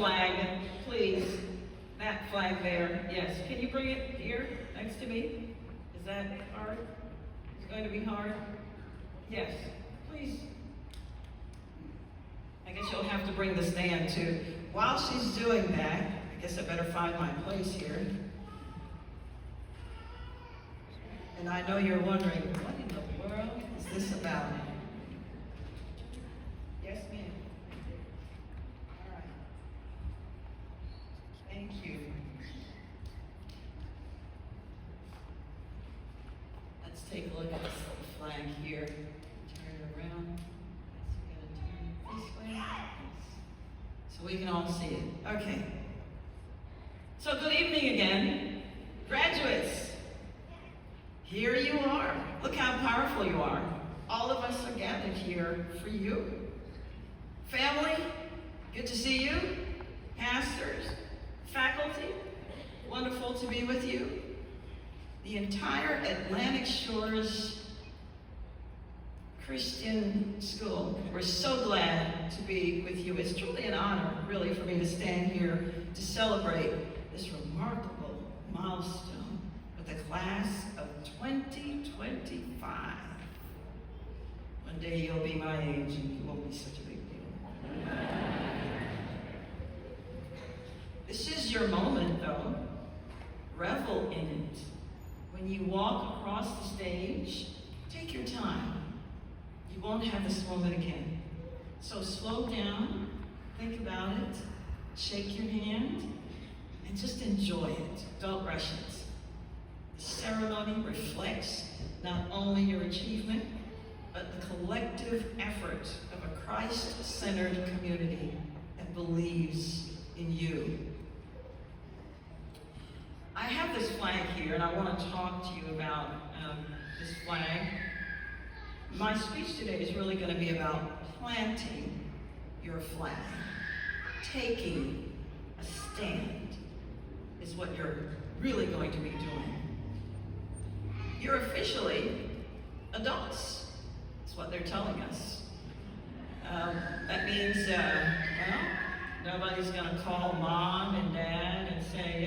flag, please. That flag there, yes. Can you bring it here next to me? Is that hard? It's going to be hard? Yes, please. I guess you'll have to bring the stand too. While she's doing that, I guess I better find my place here. And I know you're wondering, what in the world is this about? Yes, ma'am. All right. Thank you. Let's take a look at this little flag here. Turn it around. Yes, we gotta turn it this way. Yes. So we can all see it. Okay. So good evening again. Graduates. Here you are. Look how powerful you are. All of us are gathered here for you. Family, good to see you. Pastors, faculty, wonderful to be with you. The entire Atlantic Shores Christian School, we're so glad to be with you. It's truly an honor, really, for me to stand here to celebrate this remarkable milestone with the class of 2025. One day you'll be my age and it won't be such a big deal. This is your moment, though. Revel in it. When you walk across the stage, take your time. You won't have this moment again. So slow down, think about it, shake your hand, and just enjoy it. Don't rush it. The ceremony reflects not only your achievement, but the collective effort of a Christ-centered community that believes in you. I have this flag here, and I want to talk to you about this flag. My speech today is really going to be about planting your flag. Taking a stand is what you're really going to be doing. You're officially adults. That's what they're telling us. That means, nobody's going to call mom and dad and say,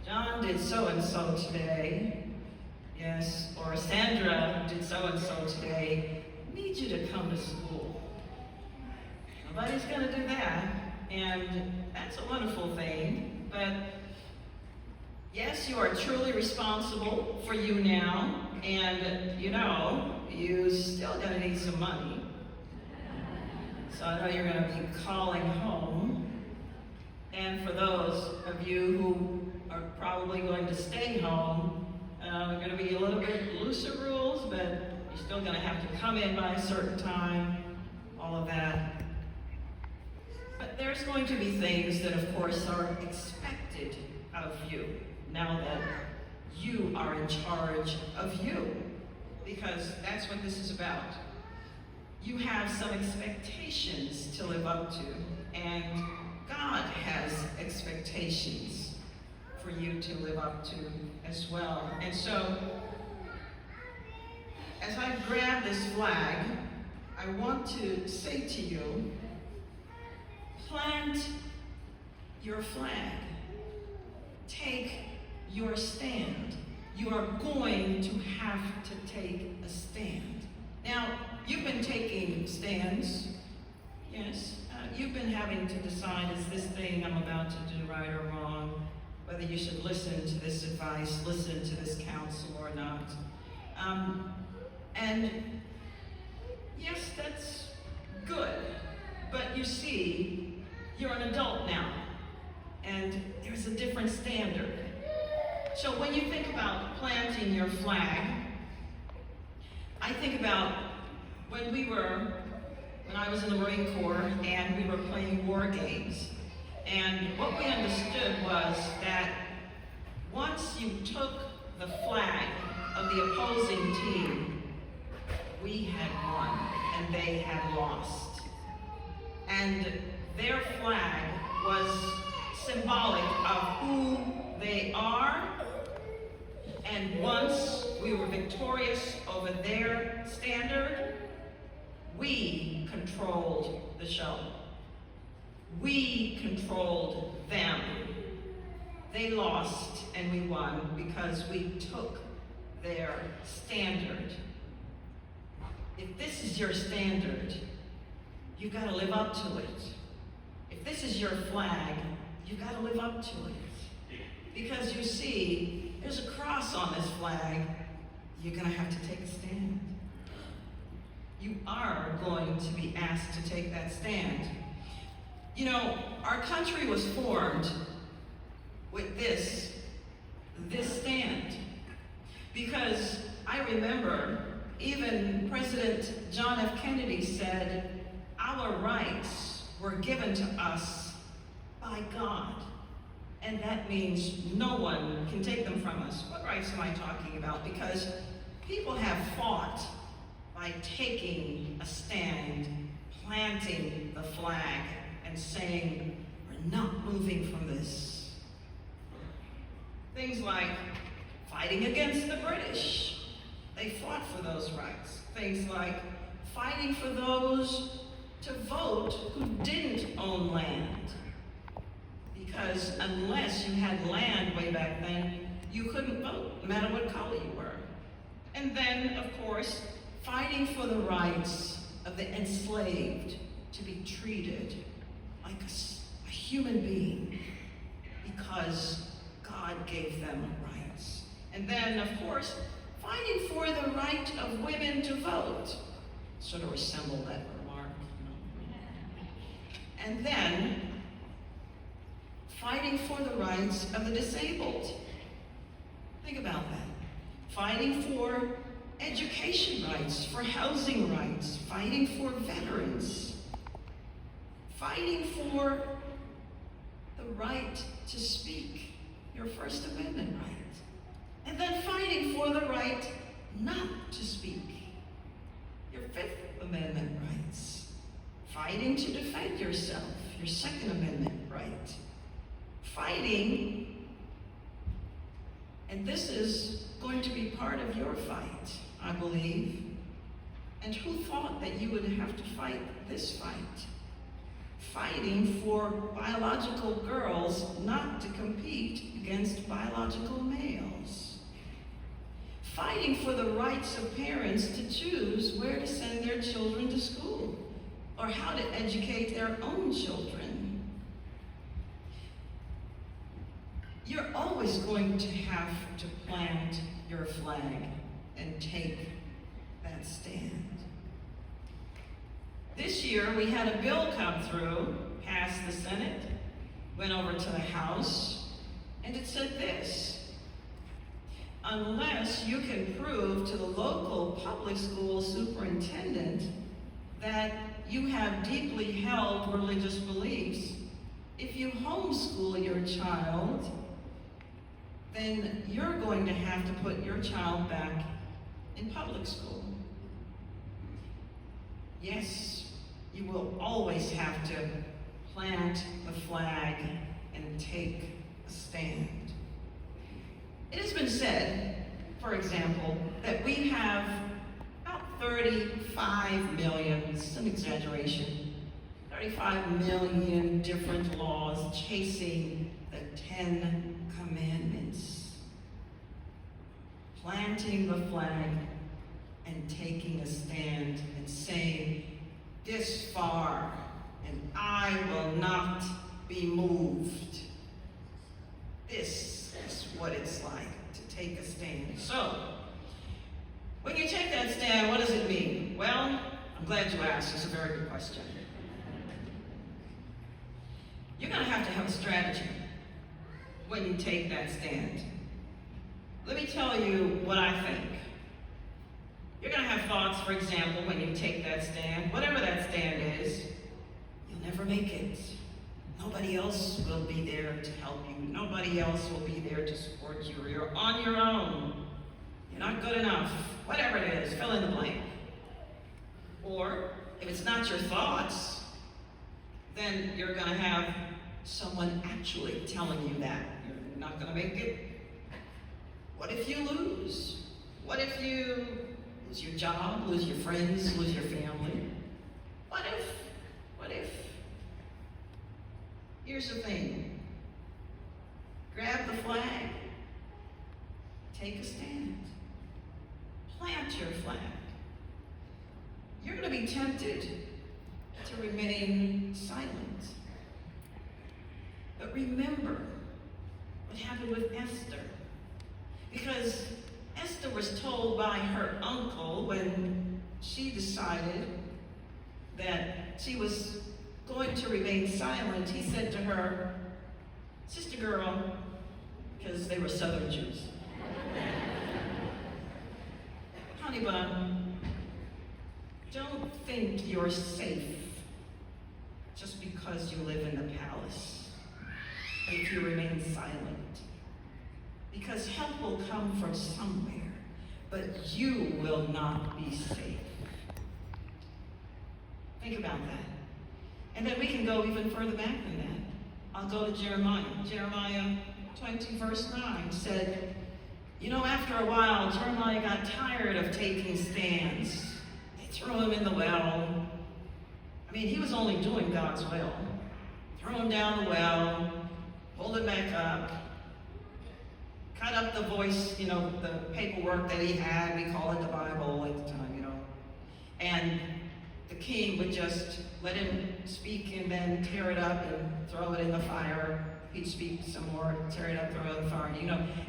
John did so-and-so today. Yes, or Sandra did so-and-so today. I need you to come to school. Nobody's going to do that, and that's a wonderful thing, but yes, you are truly responsible for you now, and you still gonna need some money. So I know you're gonna be calling home. And for those of you who are probably going to stay home, there are gonna be a little bit looser rules, but you're still gonna have to come in by a certain time, all of that. But there's going to be things that, of course, are expected of you now that you are in charge of you, because that's what this is about. You have some expectations to live up to, and God has expectations for you to live up to as well. And so, as I grab this flag, I want to say to you, plant your flag. Take your stand. You are going to have to take a stand. Now, you've been taking stands, yes. You've been having to decide, is this thing I'm about to do right or wrong? Whether you should listen to this advice, listen to this counsel or not. And yes, that's good. But you see, you're an adult now, and there's a different standard. So when you think about planting your flag, I think about when I was in the Marine Corps and we were playing war games. And what we understood was that once you took the flag of the opposing team, we had won and they had lost. And their flag was symbolic of who they are. And once we were victorious over their standard, we controlled the show. We controlled them. They lost and we won because we took their standard. If this is your standard, you've got to live up to it. If this is your flag, you've got to live up to it. Because you see, there's a cross on this flag. You're going to have to take a stand. You are going to be asked to take that stand. You know, our country was formed with this stand. Because I remember even President John F. Kennedy said, our rights were given to us by God. And that means no one can take them from us. What rights am I talking about? Because people have fought by taking a stand, planting the flag, and saying, we're not moving from this. Things like fighting against the British. They fought for those rights. Things like fighting for those to vote who didn't own land. Because unless you had land way back then, you couldn't vote, no matter what color you were. And then, of course, fighting for the rights of the enslaved to be treated like a human being because God gave them rights. And then, of course, fighting for the right of women to vote. Sort of resemble that remark. And then, fighting for the rights of the disabled. Think about that. Fighting for education rights, for housing rights, fighting for veterans, fighting for the right to speak, your First Amendment right, and then fighting for the right not to speak, your Fifth Amendment rights, fighting to defend yourself, your Second Amendment right, fighting, and this is going to be part of your fight, I believe. And who thought that you would have to fight this fight? Fighting for biological girls not to compete against biological males. Fighting for the rights of parents to choose where to send their children to school or how to educate their own children. You're always going to have to plant your flag and take that stand. This year we had a bill come through, passed the Senate, went over to the House, and it said this: unless you can prove to the local public school superintendent that you have deeply held religious beliefs, if you homeschool your child, then you're going to have to put your child back in public school. Yes, you will always have to plant the flag and take a stand. It has been said, for example, that we have about 35 million, it's an exaggeration, 35 million different laws chasing the 10 Commandments. Planting the flag and taking a stand and saying, this far, and I will not be moved. This is what it's like to take a stand. So, when you take that stand, what does it mean? Well, I'm glad you asked. It's a very good question. You're going to have a strategy when you take that stand. Let me tell you what I think. You're going to have thoughts, for example, when you take that stand, whatever that stand is, you'll never make it. Nobody else will be there to help you. Nobody else will be there to support you. You're on your own. You're not good enough. Whatever it is, fill in the blank. Or, if it's not your thoughts, then you're going to have someone actually telling you that you're not going to make it. What if you lose? What if you lose your job, lose your friends, lose your family? What if? here's the thing. Grab the flag. Take a stand. Plant your flag. You're going to be tempted to remain silent. But remember what happened with Esther. Because Esther was told by her uncle when she decided that she was going to remain silent, he said to her, "Sister girl," because they were Southern Jews, "Honey bun, don't think you're safe just because you live in the palace if you remain silent. Because help will come from somewhere, but you will not be safe." Think about that. And then we can go even further back than that. I'll go to Jeremiah. Jeremiah 20 verse 9 said, after a while, Jeremiah got tired of taking stands. They threw him in the well. He was only doing God's will. Throw him down the well, hold him back up, cut up the voice, the paperwork that he had. We call it the Bible at the time, And the king would just let him speak and then tear it up and throw it in the fire. He'd speak some more, tear it up, throw it in the fire,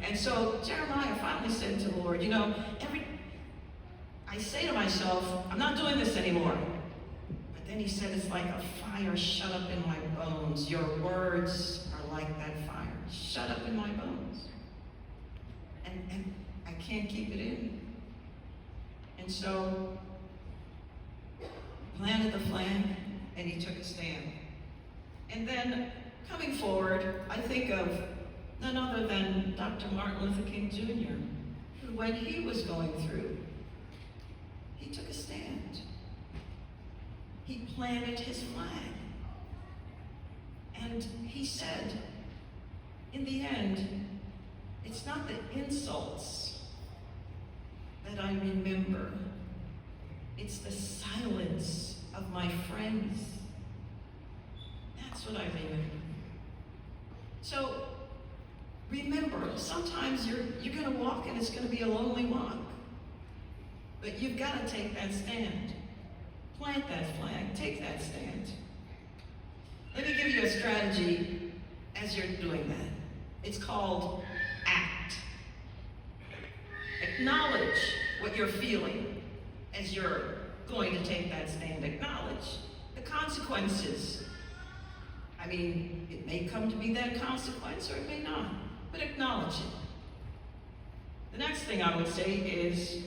And so Jeremiah finally said to the Lord, I say to myself, I'm not doing this anymore. But then he said, it's like a fire shut up in my bones. Your words are like that fire, shut up in my bones. And I can't keep it in. And so planted the flag, and he took a stand. And then, coming forward, I think of none other than Dr. Martin Luther King Jr., who, when he was going through, he took a stand. He planted his flag. And he said, in the end, it's not the insults that I remember. It's the silence of my friends. That's what I remember. So remember, sometimes you're going to walk and it's going to be a lonely walk. But you've got to take that stand. Plant that flag. Take that stand. Let me give you a strategy as you're doing that. It's called ACT. Acknowledge what you're feeling as you're going to take that stand. Acknowledge the consequences. It may come to be that consequence or it may not, but acknowledge it. The next thing I would say is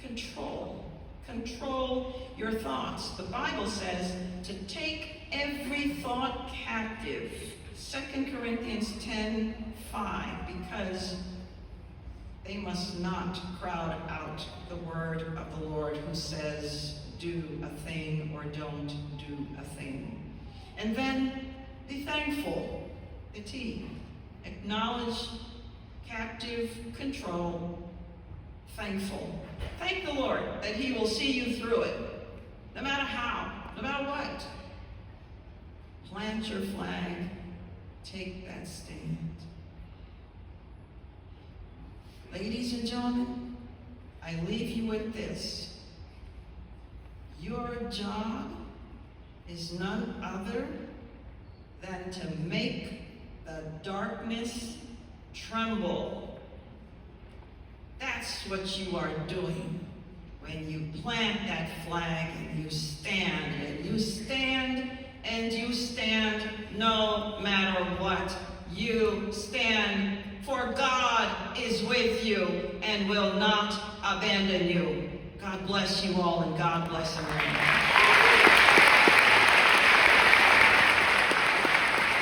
control. Control your thoughts. The Bible says to take every thought captive. 2 Corinthians 10:5, because they must not crowd out the word of the Lord who says, do a thing or don't do a thing. And then be thankful. The T. Acknowledge, captive, control, thankful. Thank the Lord that he will see you through it, no matter how, no matter what. Plant your flag. Take that stand. Ladies and gentlemen, I leave you with this. Your job is none other than to make the darkness tremble. That's what you are doing when you plant that flag and you stand, and you stand, and you stand no matter what. You stand, for God is with you and will not abandon you. God bless you all, and God bless America.